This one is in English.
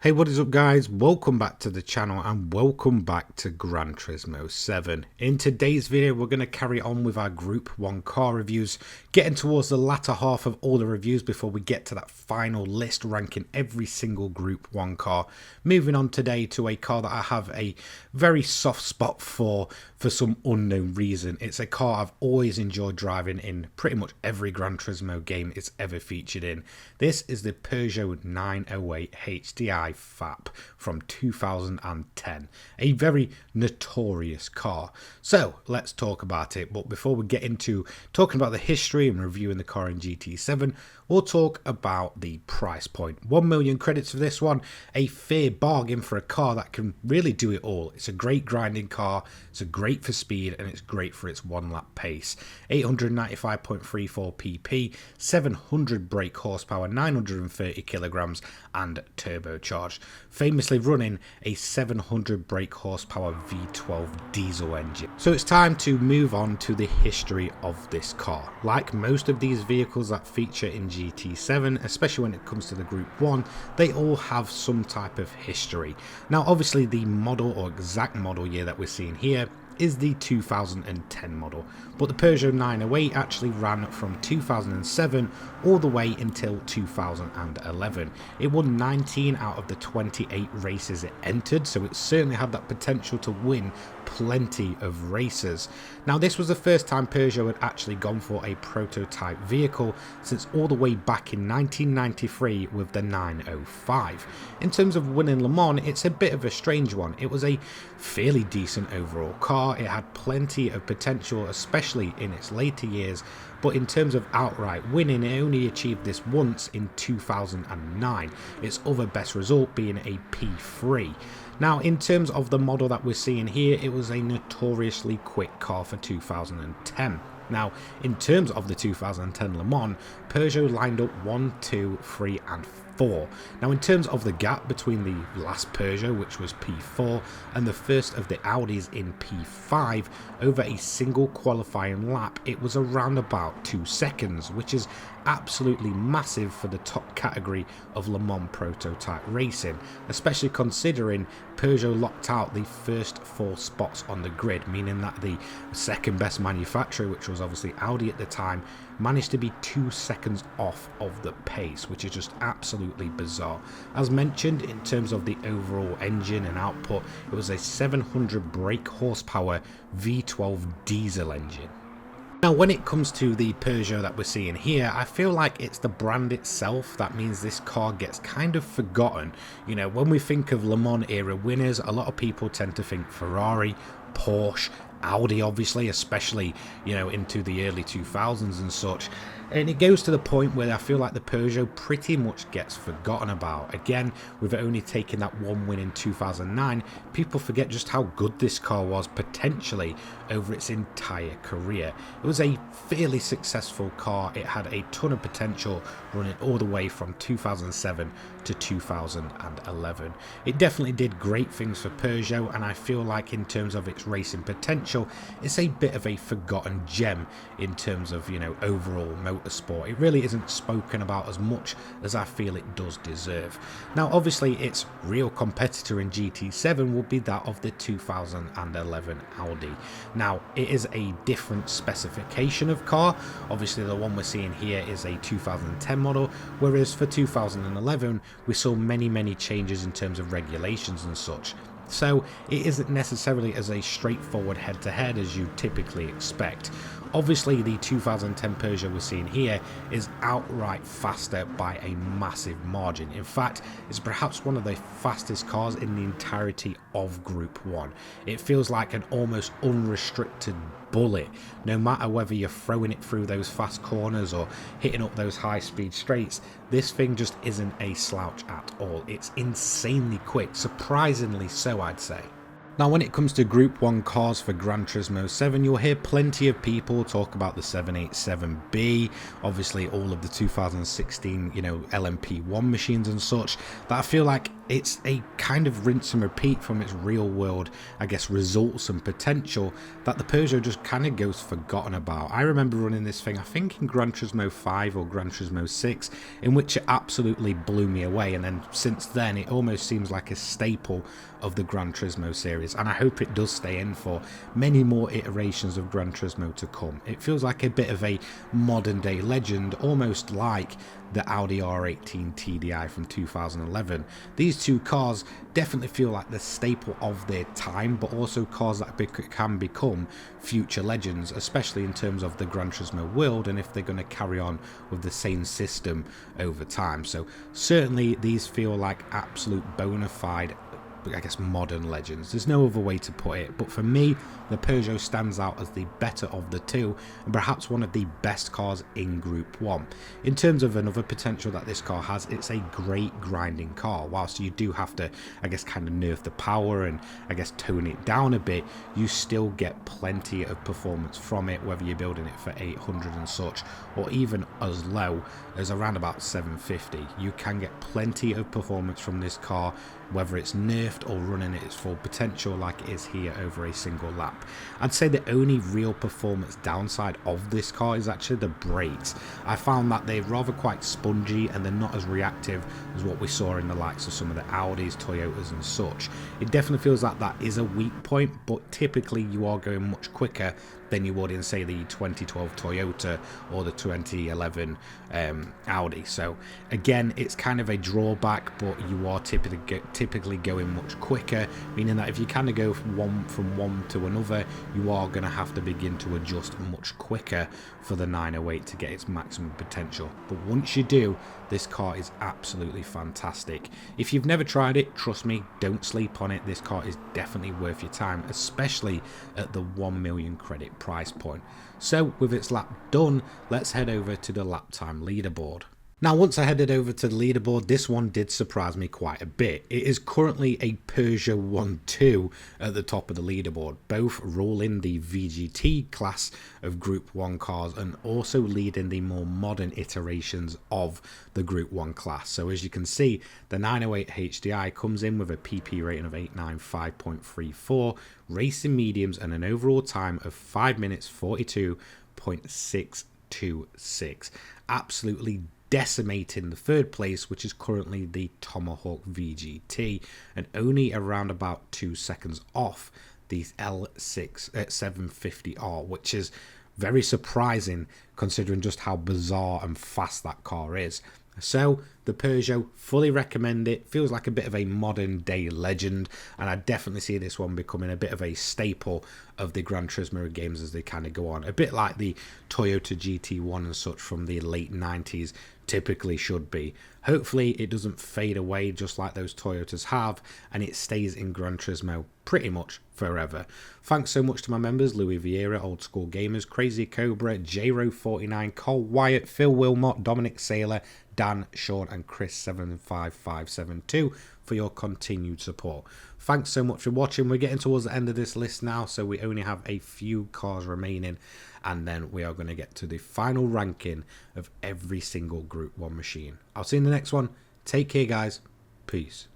Hey, what is up guys? Welcome back to the channel and welcome back to Gran Turismo 7. In today's video we're going to carry on with our Group 1 car reviews, getting towards the latter half of all the reviews before we get to that final list ranking every single Group 1 car. Moving on today to a car that I have a very soft spot for some unknown reason. It's a car I've always enjoyed driving in pretty much every Gran Turismo game it's ever featured in. This is the Peugeot 908 HDI FAP from 2010, a very notorious car. So let's talk about it, but before we get into talking about the history and reviewing the car in GT7, we'll talk about the price point. 1 million credits for this one, a fair bargain for a car that can really do it all. It's a great grinding car, it's a great for speed, and it's great for its one lap pace. 895.34 pp, 700 brake horsepower, 930 kilograms, and turbocharged. Famously running a 700 brake horsepower V12 diesel engine. So it's time to move on to the history of this car. Like most of these vehicles that feature in GT7, especially when it comes to the Group 1, they all have some type of history. Now obviously the model or exact model year that we're seeing here is the 2010 model, but the Peugeot 908 actually ran from 2007 all the way until 2011. It won 19 out of the 28 races it entered, so it certainly had that potential to win plenty of races. Now this was the first time Peugeot had actually gone for a prototype vehicle since all the way back in 1993 with the 905. In terms of winning Le Mans, it's a bit of a strange one. It was a fairly decent overall car. It had plenty of potential, especially in its later years, but in terms of outright winning, it only achieved this once in 2009, its other best result being a P3. Now in terms of the model that we're seeing here, it was a notoriously quick car for 2010. Now, in terms of the 2010 Le Mans, Peugeot lined up 1, 2, 3 and 4. Now in terms of the gap between the last Peugeot, which was P4, and the first of the Audis in P5, over a single qualifying lap, it was around about 2 seconds, which is absolutely massive for the top category of Le Mans prototype racing, especially considering Peugeot locked out the first 4 spots on the grid, meaning that the second best manufacturer, which was obviously Audi at the time, managed to be 2 seconds off of the pace, which is just absolutely bizarre. As mentioned, in terms of the overall engine and output, it was a 700 brake horsepower V12 diesel engine. Now when it comes to the Peugeot that we're seeing here, I feel like it's the brand itself that means this car gets kind of forgotten. You know, when we think of Le Mans era winners, a lot of people tend to think Ferrari, Porsche, Audi obviously, especially, you know, into the early 2000s and such. And it goes to the point where I feel like the Peugeot pretty much gets forgotten about. Again, with it only taking that one win in 2009, people forget just how good this car was potentially over its entire career. It was a fairly successful car. It had a ton of potential running all the way from 2007 to 2011. It definitely did great things for Peugeot, and I feel like in terms of its racing potential, it's a bit of a forgotten gem in terms of, you know, overall motorsport. It really isn't spoken about as much as I feel it does deserve. Now obviously its real competitor in GT7 will be that of the 2011 Audi. Now it is a different specification of car. Obviously the one we're seeing here is a 2010 model, whereas for 2011 we saw many changes in terms of regulations and such. So it isn't necessarily as a straightforward head-to-head as you typically expect. Obviously the 2010 Peugeot we're seeing here is outright faster by a massive margin. In fact, it's perhaps one of the fastest cars in the entirety of Group 1. It feels like an almost unrestricted bullet, no matter whether you're throwing it through those fast corners or hitting up those high speed straights. This thing just isn't a slouch at all. It's insanely quick, surprisingly so I'd say. Now, when it comes to Group 1 cars for Gran Turismo 7, you'll hear plenty of people talk about the 787B, obviously all of the 2016, LMP1 machines and such, that I feel like it's a kind of rinse and repeat from its real world, I guess, results and potential that the Peugeot just kind of goes forgotten about. I remember running this thing, I think in Gran Turismo 5 or Gran Turismo 6, in which it absolutely blew me away, and then since then it almost seems like a staple of the Gran Turismo series, and I hope it does stay in for many more iterations of Gran Turismo to come. It feels like a bit of a modern day legend, almost like the Audi R18 TDI from 2011. These two cars definitely feel like the staple of their time, but also cars that can become future legends, especially in terms of the Gran Turismo world, and if they're going to carry on with the same system over time. So certainly these feel like absolute bona fide, I guess, modern legends. There's no other way to put it, but for me the Peugeot stands out as the better of the two, and perhaps one of the best cars in Group 1. In terms of another potential that this car has, it's a great grinding car. Whilst you do have to, I guess, kind of nerf the power and, I guess, tone it down a bit, you still get plenty of performance from it, whether you're building it for 800 and such, or even as low as around about 750. You can get plenty of performance from this car, whether it's nerfed or running at its full potential like it is here over a single lap. I'd say the only real performance downside of this car is actually the brakes. I found that they're rather quite spongy and they're not as reactive as what we saw in the likes of some of the Audis, Toyotas and such. It definitely feels like that is a weak point, but typically you are going much quicker than you would in, say, the 2012 Toyota or the 2011 Audi. So again, it's kind of a drawback, but you are typically going much quicker, meaning that if you kind of go from one to another, you are going to have to begin to adjust much quicker for the 908 to get its maximum potential. But once you do, this car is absolutely fantastic. If you've never tried it, trust me, don't sleep on it. This car is definitely worth your time, especially at the 1 million credit price point. So with its lap done, let's head over to the lap time leaderboard. Now, once I headed over to the leaderboard, this one did surprise me quite a bit. It is currently a Peugeot 1-2 at the top of the leaderboard, both ruling the VGT class of Group 1 cars and also leading the more modern iterations of the Group 1 class. So as you can see, the 908 HDI comes in with a PP rating of 895.34, racing mediums and an overall time of 5 minutes 42.626. Absolutely decimating the third place, which is currently the Tomahawk VGT, and only around about 2 seconds off the L750R, which is very surprising considering just how bizarre and fast that car is. So the Peugeot, fully recommend it. Feels like a bit of a modern day legend, and I definitely see this one becoming a bit of a staple of the Gran Turismo games as they kind of go on. A bit like the Toyota GT1 and such from the late 90s typically should be. Hopefully it doesn't fade away just like those Toyotas have, and it stays in Gran Turismo pretty much forever. Thanks so much to my members: Louis Vieira, Old School Gamers, Crazy Cobra, JRO49, Cole Wyatt, Phil Wilmot, Dominic Saylor, Dan, Sean and Chris 75572 for your continued support. Thanks so much for watching. We're getting towards the end of this list now, so we only have a few cars remaining, and then we are going to get to the final ranking of every single Group 1 machine. I'll see you in the next one. Take care, guys. Peace.